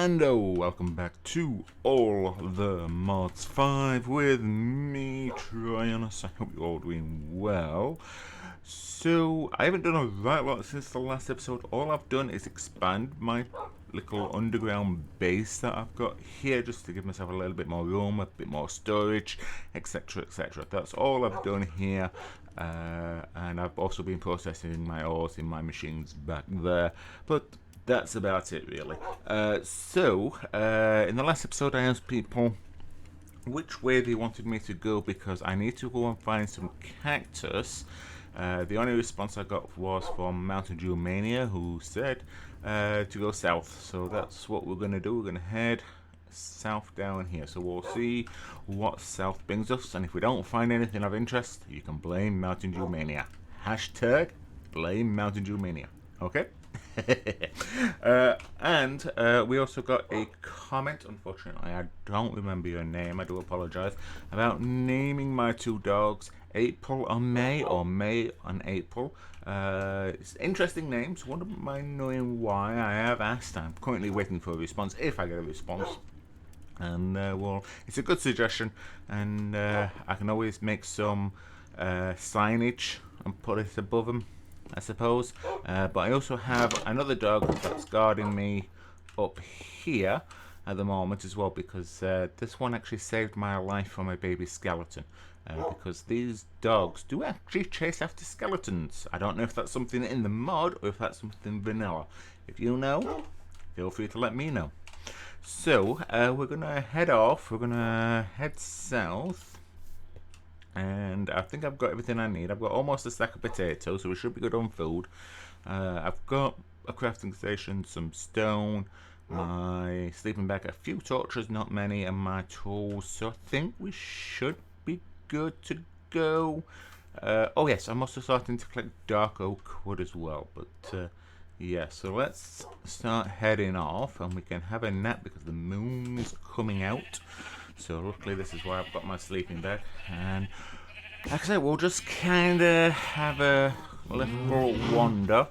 and welcome back to All the Mods 5 with me, Tryonus. I hope you're all doing well. So, I haven't done a right lot since the last episode. All I've done is expand my little underground base that I've got here, just to give myself a little bit more room, a bit more storage, etc, etc. That's all I've done here. And I've also been processing my ores in my machines back there. But that's about it, really. In the last episode I asked people which way they wanted me to go, because I need to go and find some cactus. The only response I got was from Mountain Dew Mania, who said to go south. So that's what we're going to do. We're going to head south down here. So we'll see what south brings us. And if we don't find anything of interest, you can blame Mountain Dew Mania. Hashtag blame Mountain Dew Mania. Okay? We also got a comment. Unfortunately, I don't remember your name. I do apologize. About naming my two dogs April and May, or May and April. It's interesting names. Wouldn't mind knowing why. I have asked. I'm currently waiting for a response, if I get a response. And well, it's a good suggestion, and I can always make some signage and put it above them, I suppose. But I also have another dog that's guarding me up here at the moment as well, because this one actually saved my life from a baby skeleton. Because these dogs do actually chase after skeletons. I don't know if that's something in the mod or if that's something vanilla. If you know, feel free to let me know. So we're gonna head off. We're gonna head south. And I think I've got everything I need. I've got almost a stack of potatoes, so we should be good on food. I've got a crafting station, some stone, my sleeping bag, a few torches, not many, and my tools. So I think we should be good to go. Oh yes, I'm also starting to collect dark oak wood as well. But yeah, so let's start heading off, and we can have a nap because the moon is coming out. So luckily this is why I've got my sleeping bag, and like I said, we'll just kind of have a little wander,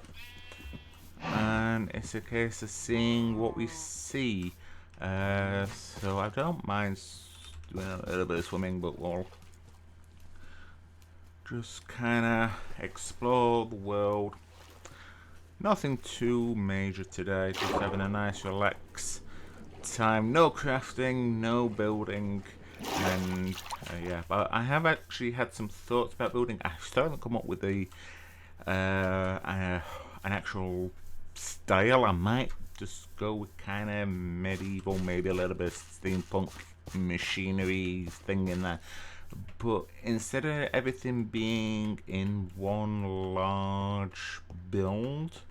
and it's a case of seeing what we see. So I don't mind doing a little bit of swimming, but we'll just kind of explore the world. Nothing too major today, just having a nice relax time. No crafting, no building, and yeah, but I have actually had some thoughts about building. I still haven't come up with an actual style. I might just go with kind of medieval, maybe a little bit of steampunk machinery thing in there, but instead of everything being in one large build.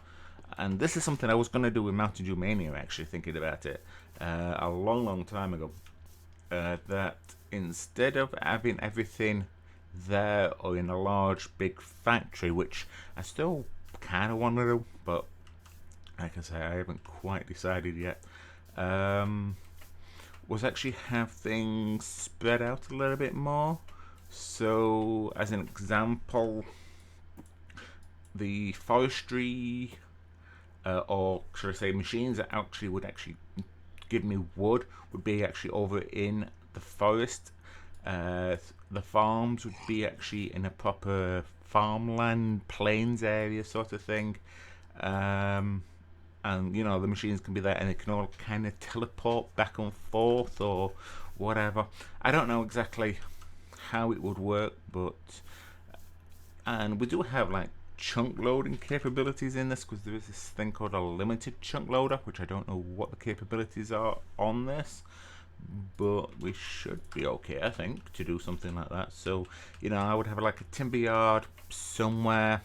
And this is something I was going to do with Mountain Dew Mania, actually, thinking about it a long time ago. That instead of having everything there or in a large big factory, which I still kind of want to do, but like I say, I haven't quite decided yet, was actually have things spread out a little bit more. So, as an example, the forestry, or should I say machines that actually would actually give me wood, would be actually over in the forest. The farms would be actually in a proper farmland, plains area sort of thing. And you know, the machines can be there and they can all kind of teleport back and forth or whatever. I don't know exactly how it would work, but and we do have like chunk loading capabilities in this, because there is this thing called a limited chunk loader, which I don't know what the capabilities are on this, but we should be okay, I think, to do something like that. So you know, I would have like a timber yard somewhere.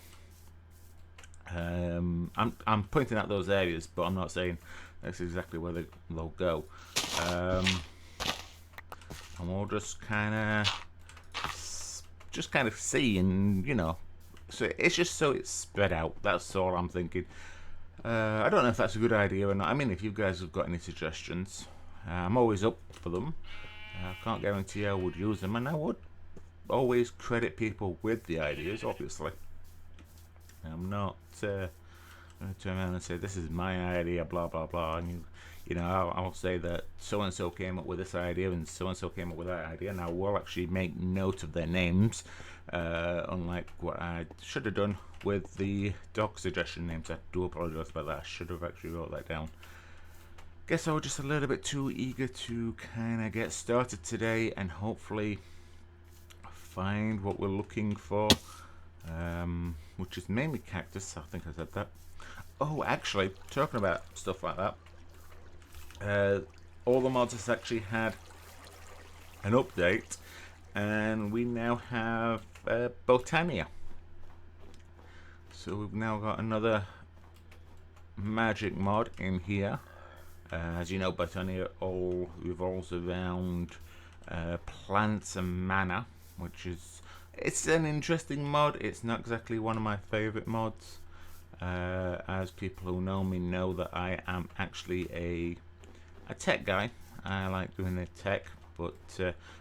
I'm pointing out those areas, but I'm not saying that's exactly where they'll go. And we'll just kind of see, and you know, so it's just so it's spread out. That's all I'm thinking. I don't know if that's a good idea or not. I mean, if you guys have got any suggestions, I'm always up for them. I can't guarantee I would use them, and I would always credit people with the ideas, obviously. I'm not going to turn around and say this is my idea, blah blah blah, and you know, I'll say that so and so came up with this idea and so came up with that idea. Now we'll actually make note of their names, unlike what I should have done with the dog suggestion names. I do apologise about that. I should have actually wrote that down. Guess I was just a little bit too eager to kind of get started today and hopefully find what we're looking for, which is mainly cactus. I think I said that. Oh, actually, talking about stuff like that, all the mods has actually had an update, and we now have Botania. So we've now got another magic mod in here. As you know, Botania all revolves around plants and mana, which is, it's an interesting mod. It's not exactly one of my favourite mods. As people who know me know that I am actually a tech guy. I like doing the tech, but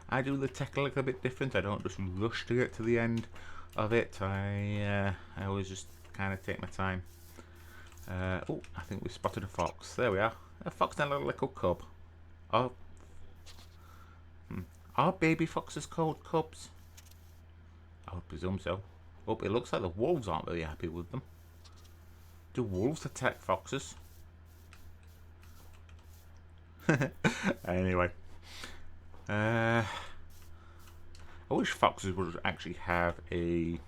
I do the tech a little bit different. I don't just rush to get to the end of it. I always just kind of take my time. Oh, I think we spotted a fox. There we are. A fox and a little cub. Are baby foxes called cubs? I would presume so. Oh, it looks like the wolves aren't very happy with them. Do wolves attack foxes? Anyway. I wish foxes would actually have a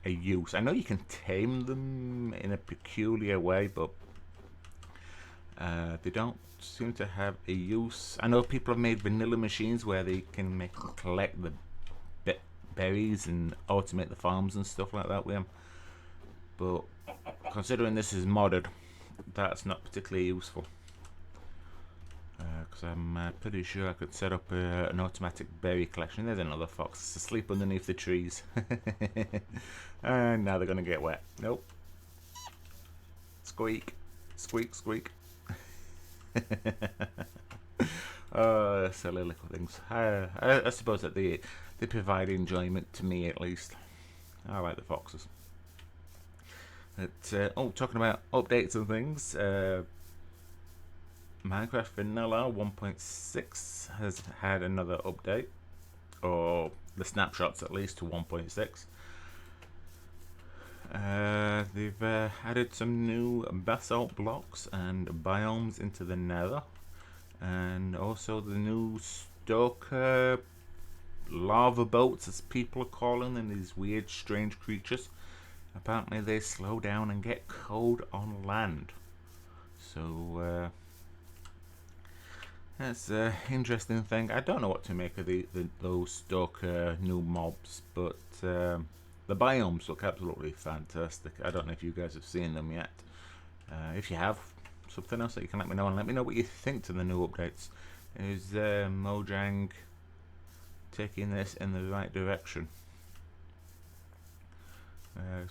use. I know you can tame them in a peculiar way, but they don't seem to have a use. I know people have made vanilla machines where they can collect the berries and automate the farms and stuff like that with them, but considering this is modded, that's not particularly useful, because I'm pretty sure I could set up an automatic berry collection. There's another fox asleep underneath the trees. And now they're going to get wet. Nope. Squeak. Squeak, squeak. Oh, silly little things. I suppose that they provide enjoyment to me, at least. I like the foxes. But, talking about updates and things, Minecraft Vanilla 1.6 has had another update, or the snapshots at least, to 1.6. They've added some new basalt blocks and biomes into the nether, and also the new Stoker lava boats, as people are calling them, these weird strange creatures. Apparently they slow down and get cold on land, so that's an interesting thing. I don't know what to make of those Stoker new mobs, but the biomes look absolutely fantastic. I don't know if you guys have seen them yet. If you have something else that you can let me know, and let me know what you think to the new updates. Is Mojang taking this in the right direction?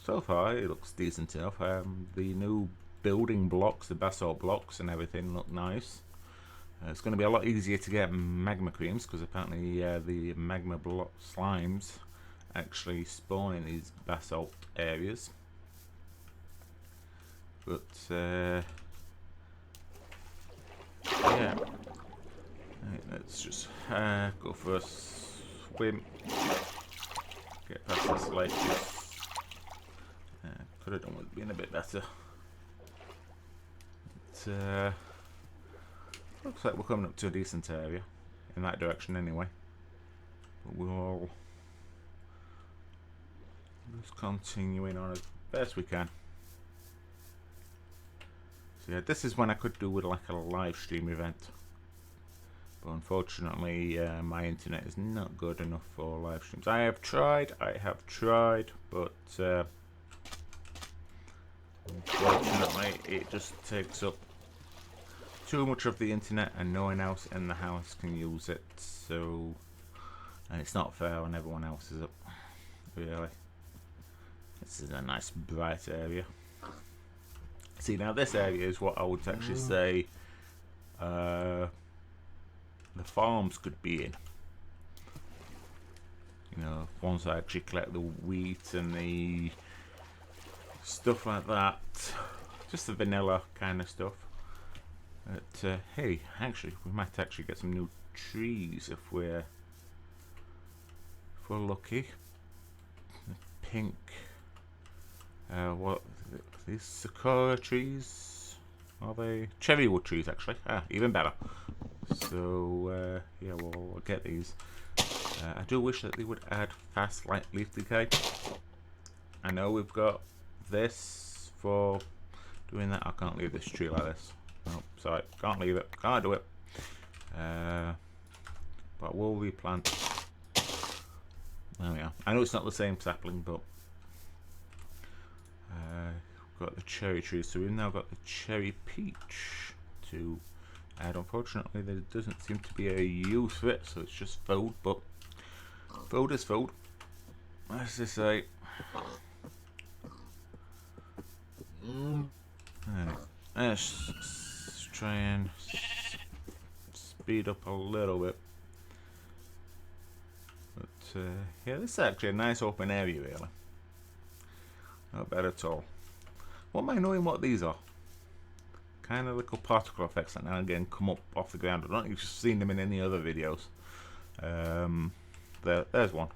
So far it looks decent enough. The new building blocks, the basalt blocks and everything look nice. It's going to be a lot easier to get magma creams, because apparently the magma block slimes actually spawn in these basalt areas. But yeah, let's just go for a swim, get past this lake. Could have done with being a bit better. But, looks like we're coming up to a decent area in that direction anyway. But we'll just continuing on as best we can. So yeah, this is when I could do with like a live stream event, but unfortunately my internet is not good enough for live streams. I have tried, but unfortunately it just takes up too much of the internet, and no one else in the house can use it. So, and it's not fair when everyone else is up. Really, this is a nice bright area. See, now this area is what I would actually say the farms could be in. You know, once I actually collect the wheat and the stuff like that, just the vanilla kind of stuff. But hey, actually, we might actually get some new trees if we're lucky. Pink. What? These sakura trees? Are they cherry wood trees? Actually, even better. So yeah, we'll get these. I do wish that they would add fast light leaf decay. I know we've got this for doing that. I can't leave this tree like this. No, sorry, can't leave it. Can't do it. But we'll replant. There we are. I know it's not the same sapling, but we've got the cherry trees. So we've now got the cherry peach to add. Unfortunately, there doesn't seem to be a use for it, so it's just food. But food is food. As they say. Right. Let's try and speed up a little bit. But yeah, this is actually a nice open area, really. Not bad at all. What am I knowing what these are? Kind of little particle effects that now and again come up off the ground. I don't think you've seen them in any other videos. There's one.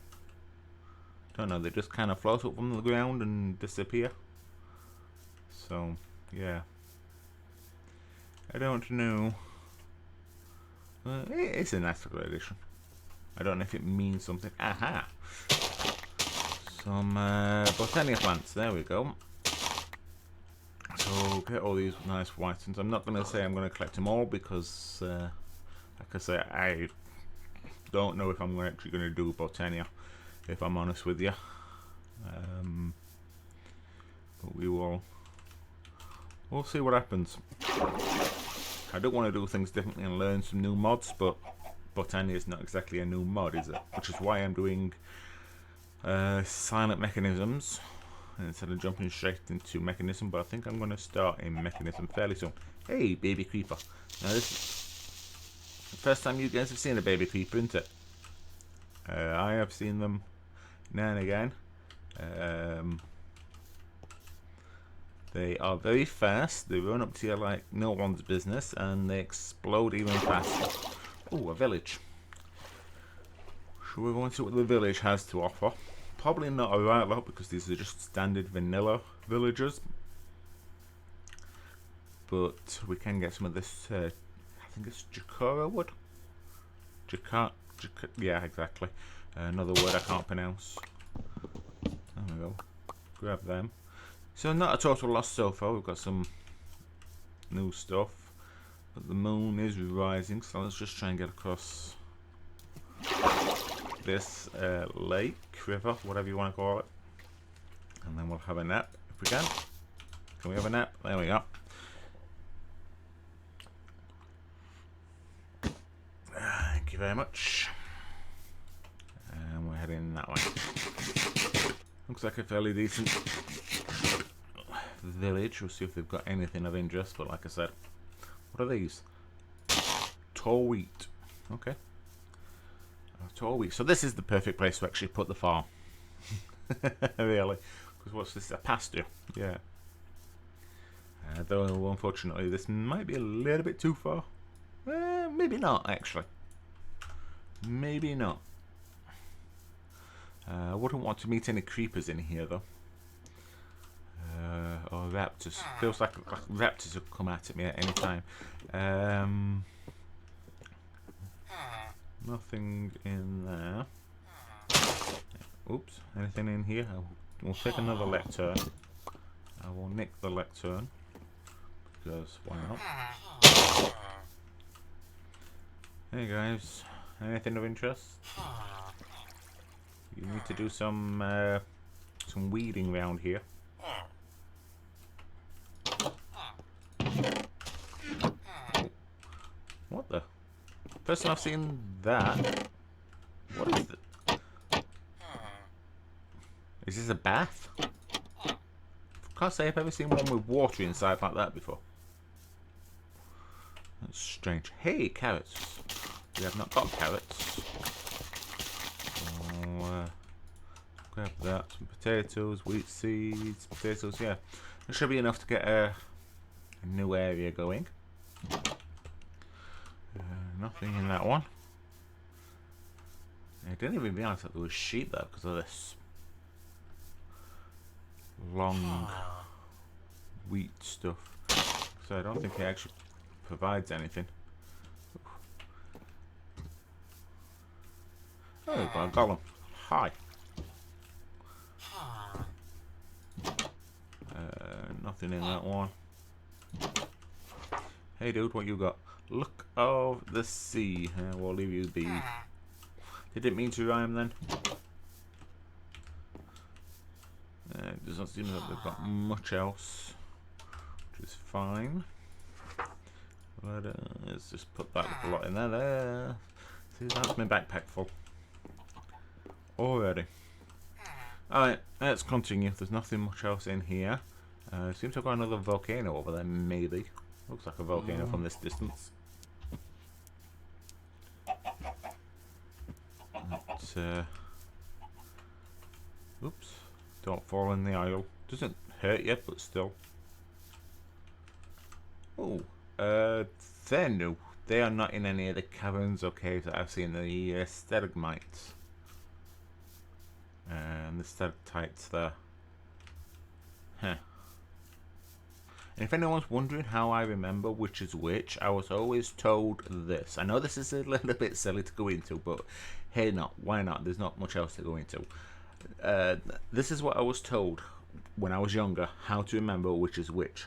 Don't know, they just kind of float up from the ground and disappear. So, yeah. I don't know. It's a nice little addition. I don't know if it means something. Aha! Some botania plants. There we go. So get all these nice white ones. I'm not going to say I'm going to collect them all because, like I say, I don't know if I'm actually going to do botania. If I'm honest with you. But we'll see what happens. I don't want to do things differently and learn some new mods, but Botania is not exactly a new mod, is it? Which is why I'm doing silent mechanisms instead of jumping straight into mechanism. But I think I'm going to start in mechanism fairly soon. Hey, baby creeper. Now this is the first time you guys have seen a baby creeper, isn't it? I have seen them now and again. They are very fast. They run up to you like no one's business, and they explode even faster. Oh, a village. Should we go and see what the village has to offer? Probably not a right lot because these are just standard vanilla villagers. But we can get some of this. I think it's Jakara wood. Yeah, exactly. Another word I can't pronounce. There we go. Grab them. So not a total loss so far. We've got some new stuff, but the moon is rising. So let's just try and get across this lake, river, whatever you want to call it, and then we'll have a nap if we can. Can we have a nap? There we go. Thank you very much. And we're heading that way. Looks like a fairly decent village. We'll see if they've got anything of interest, but like I said, what are these? Tall wheat. Okay. Tall wheat. So this is the perfect place to actually put the farm. Really. Because what's this? A pasture. Yeah. Though unfortunately this might be a little bit too far. Maybe not actually. Maybe not. I wouldn't want to meet any creepers in here though. Or raptors. Feels like raptors will come at me at any time. Nothing in there. Oops. Anything in here? We'll take another lectern. I will nick the lectern. Because why not? Hey guys. Anything of interest? You need to do some weeding around here. What the? First time I've seen that. What is it? Is this a bath? I can't say I've ever seen one with water inside like that before. That's strange. Hey, carrots. We have not got carrots. Grab that. Some potatoes, wheat seeds, potatoes. Yeah, that should be enough to get a new area going. Nothing in that one. I didn't even realize that there was sheep there because of this long wheat stuff. So I don't think it actually provides anything. Oh, we've got a golem. Hi. Nothing in that one. Hey dude, what you got? Look of the sea. We'll leave you be. Did it mean to rhyme then? It doesn't seem that we've got much else, which is fine. But let's just put that little lot in there. There. See, that's my backpack full already. Alright, let's continue. There's nothing much else in here. Seems to have got another volcano over there, maybe. Looks like a volcano from this distance. But, oops. Don't fall in the aisle. Doesn't hurt you, but still. Oh, they're new. They are not in any of the caverns or caves that I've seen. The stalagmites. And the stalactites there. Huh. And if anyone's wondering how I remember which is which, I was always told this. I know this is a little bit silly to go into, but hey, not why not? There's not much else to go into. This is what I was told when I was younger, how to remember which is which.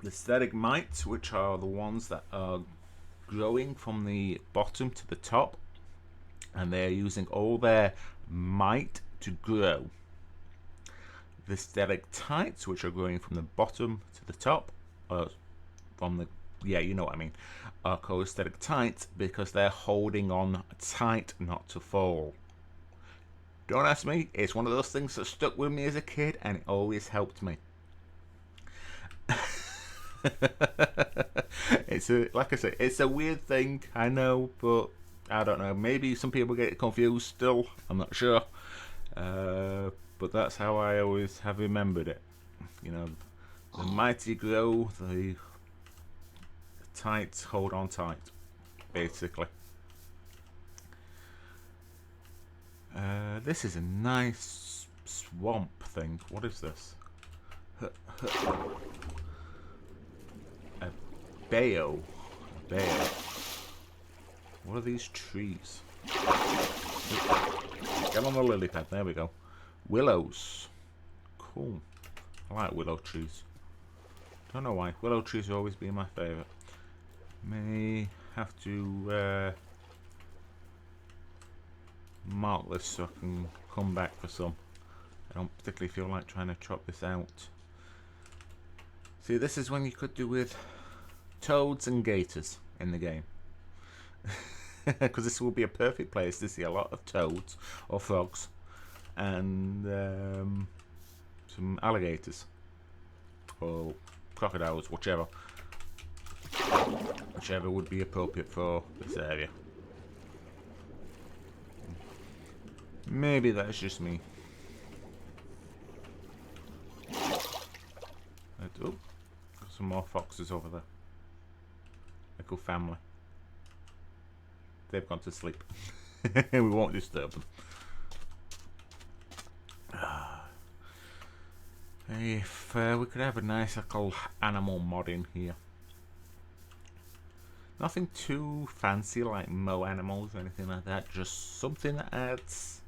The stalagmites, which are the ones that are growing from the bottom to the top, and they're using all their might to grow. The stalactites, which are growing from the bottom to the top, from the, yeah, you know what I mean, are called stalactites because they're holding on tight not to fall. Don't ask me, it's one of those things that stuck with me as a kid and it always helped me. It's a, like I said, it's a weird thing, I know, but I don't know, maybe some people get it confused still, I'm not sure. But that's how I always have remembered it. You know, the mighty grow, the tight hold on tight, basically. This is a nice swamp thing. What is this? A bayo. A bayo. What are these trees? Get on the lily pad. There we go. Willows. Cool. I like willow trees. Don't know why. Willow trees have always been my favourite. May have to mark this so I can come back for some. I don't particularly feel like trying to chop this out. See, this is when you could do with toads and gators in the game. Because this will be a perfect place to see a lot of toads or frogs and some alligators or crocodiles, whichever would be appropriate for this area. Maybe that's just me. Oh, got some more foxes over there. A good family. They've gone to sleep. We won't disturb them. If we could have a nice little animal mod in here. Nothing too fancy like Mo animals or anything like that. Just something that adds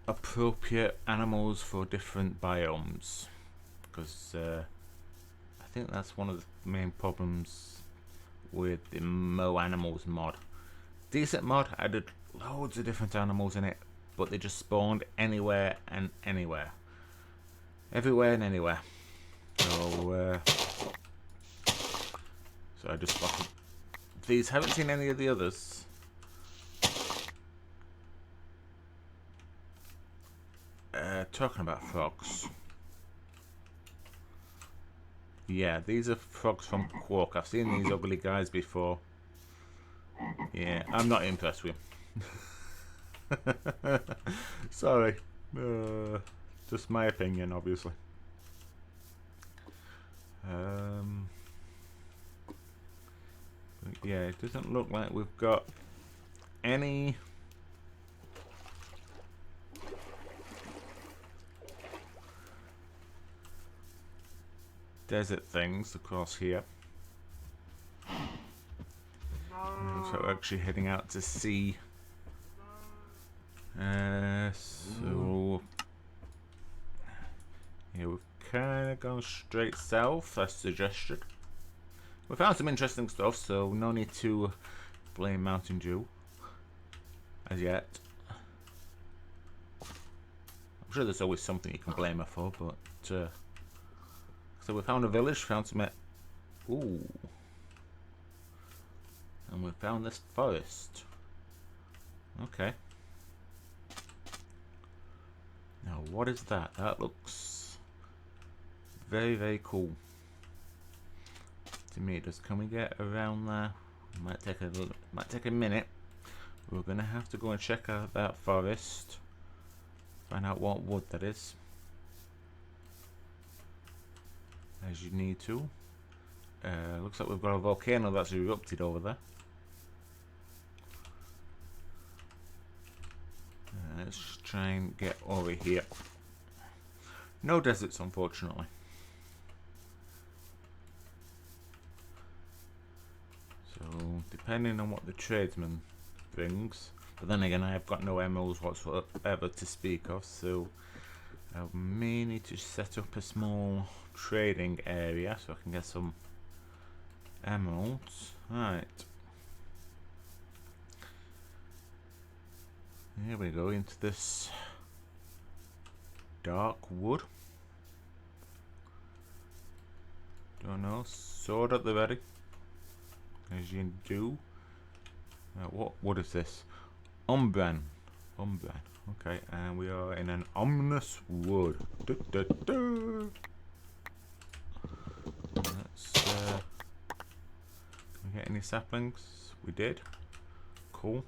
appropriate animals for different biomes. Because I think that's one of the main problems with the Mo animals mod. Decent mod, added loads of different animals in it, but they just spawned anywhere and anywhere. Everywhere and anywhere. So I just spotted these. Haven't seen any of the others. Talking about frogs. Yeah, these are frogs from Quark. I've seen these ugly guys before. Yeah, I'm not impressed with them. Sorry. Just my opinion, obviously. yeah, it doesn't look like we've got any desert things across here. So we're actually heading out to sea. So yeah, we've kind of gone straight south as suggested. We found some interesting stuff, so no need to blame Mountain Dew as yet. I'm sure there's always something you can blame her for, but so we found a village, found some. Ooh. And we found this forest. Okay. Now, what is that? That looks very, very cool to me. Just can we get around there? Might take a minute. We're gonna have to go and check out that forest. Find out what wood that is. As you need to. Looks like we've got a volcano that's erupted over there. Let's try and get over here. No deserts, unfortunately. So, depending on what the tradesman brings. But then again, I have got no emeralds whatsoever to speak of, so I may need to set up a small trading area so I can get some emeralds. Right. Here we go, into this dark wood. Don't know, sword at the ready, as you do. What wood is this? Umbran. Okay, and we are in an ominous wood. Let's can we get any saplings? We did. Cool.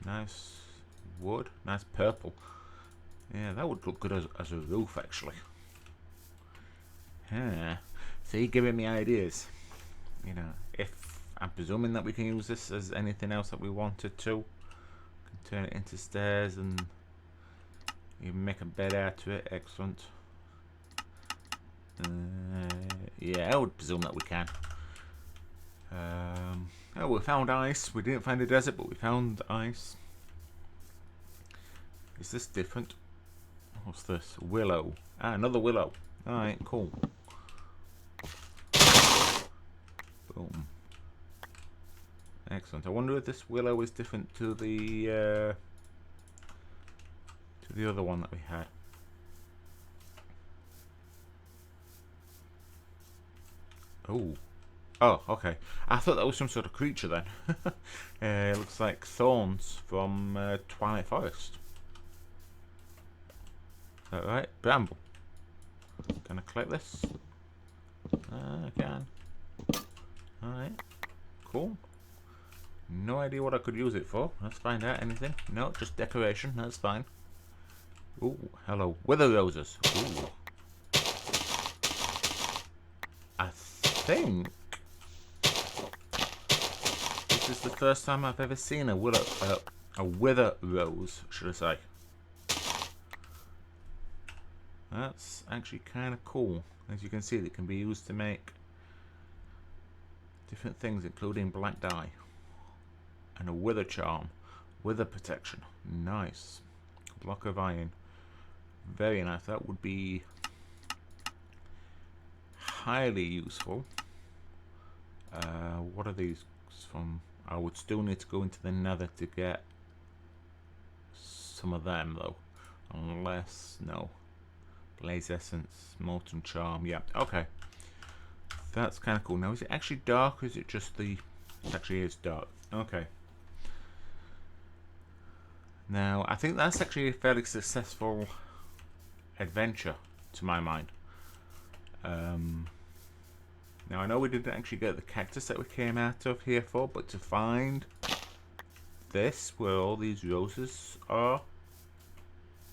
Nice wood. Nice purple. Yeah, that would look good as a roof, actually. Yeah. See, giving me ideas. You know, if I'm presuming that we can use this as anything else that we wanted to. We can turn it into stairs and even make a bed out of it. Excellent. Yeah, I would presume that we can. Oh, we found ice. We didn't find a desert, but we found ice. Is this different? What's this? Willow. Ah, another willow. Alright, cool. Boom. Excellent. I wonder if this willow is different to the other one that we had. Oh. Oh, okay. I thought that was some sort of creature then. It looks like thorns from Twilight Forest. Is that right? Bramble. Can I collect this? I can. Alright. Cool. No idea what I could use it for. Let's find out. Anything? No, just decoration. That's fine. Ooh, hello. Wither roses. Ooh. I think this is the first time I've ever seen a wither rose, should I say. That's actually kind of cool. As you can see, it can be used to make different things, including black dye and a wither charm, wither protection. Nice. Block of iron. Very nice. That would be highly useful. What are these from? I would still need to go into the nether to get some of them though, unless no. Blaze essence, molten charm. Yeah, okay, that's kind of cool. Now, is it actually dark or is it just the? It actually is dark. Okay. Now, I think that's actually a fairly successful adventure to my mind. Now, I know we didn't actually get the cactus that we came out of here for, but to find this, where all these roses are,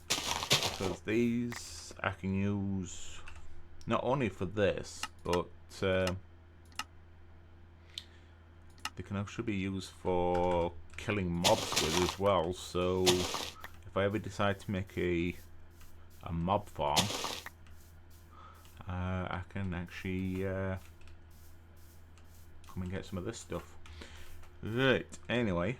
because these I can use not only for this, but they can actually be used for killing mobs with as well. So if I ever decide to make a mob farm, I can actually come and get some of this stuff. Right, anyway,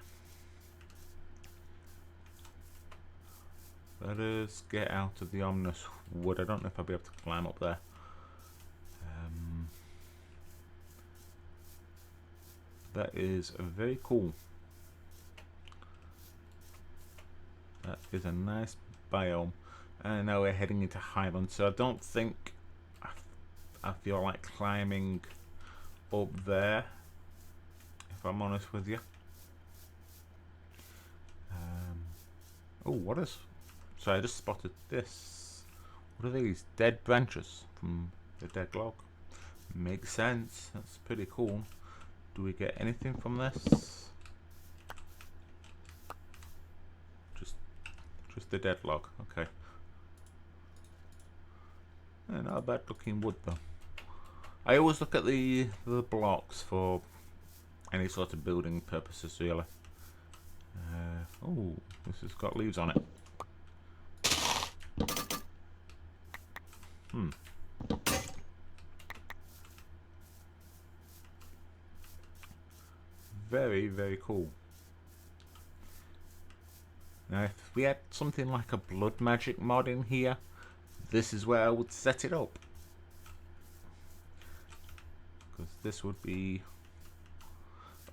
let us get out of the ominous wood. I don't know if I'll be able to climb up there. That is very cool. That is a nice biome. And now we're heading into Highland, so I don't think I feel like climbing up there, if I'm honest with you. Oh, what is... So I just spotted this. What are these? Dead branches from the dead log. Makes sense. That's pretty cool. Do we get anything from this? Just the dead log. Okay. Not a bad looking wood though. I always look at the blocks for any sort of building purposes really. Oh, this has got leaves on it. Very, very cool. Now if we had something like a blood magic mod in here, this is where I would set it up. Because this would be...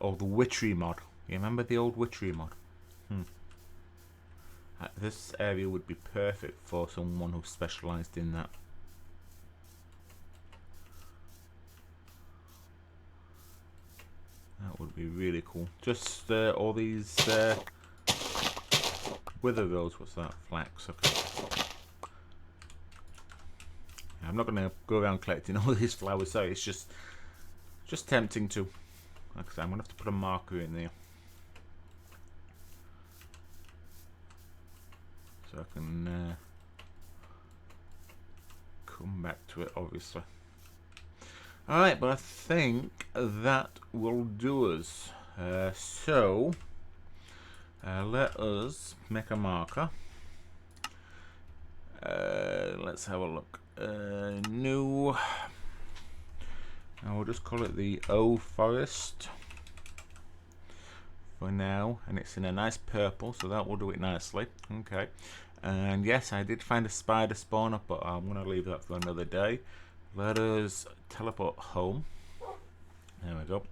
Oh, the witchery mod. You remember the old witchery mod? This area would be perfect for someone who specialised in that. That would be really cool. Just all these wither rows. What's that? Flax. Okay. I'm not going to go around collecting all these flowers. Sorry, it's just tempting to. Like I said, I'm going to have to put a marker in there so I can come back to it. Obviously. Alright, but I think that will do us. So, let us make a marker. Let's have a look. New. I will just call it the O Forest for now, and it's in a nice purple, so that will do it nicely. Okay. And yes, I did find a spider spawner, but I'm going to leave that for another day. Let us teleport home. There we go.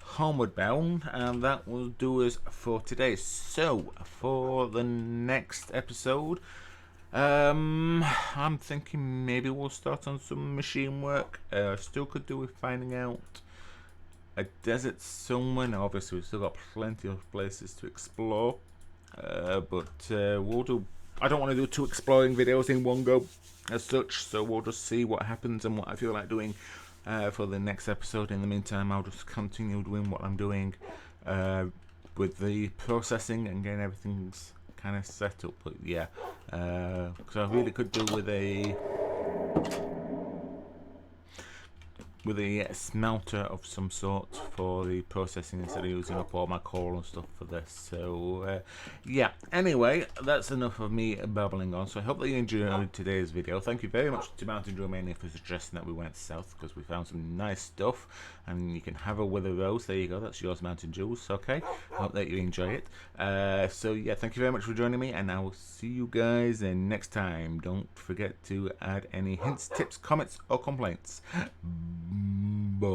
Homeward bound, and that will do us for today. So, for the next episode, I'm thinking maybe we'll start on some machine work. Still could do with finding out a desert somewhere. Now, obviously, we've still got plenty of places to explore, but we'll do. I don't want to do 2 exploring videos in one go as such, so we'll just see what happens and what I feel like doing for the next episode. In the meantime, I'll just continue doing what I'm doing with the processing and getting everything's kind of set up. But yeah, because I really could do with a smelter of some sort for the processing instead of using up all my coal and stuff for this. So yeah, anyway, that's enough of me babbling on. So I hope that you enjoyed today's video. Thank you very much to Mountain Dew Mania for suggesting that we went south, because we found some nice stuff, and you can have a wither rose. There you go, that's yours, Mountain Dews. Okay, hope that you enjoy it. So yeah, thank you very much for joining me, and I will see you guys next time. Don't forget to add any hints, tips, comments or complaints. Bye.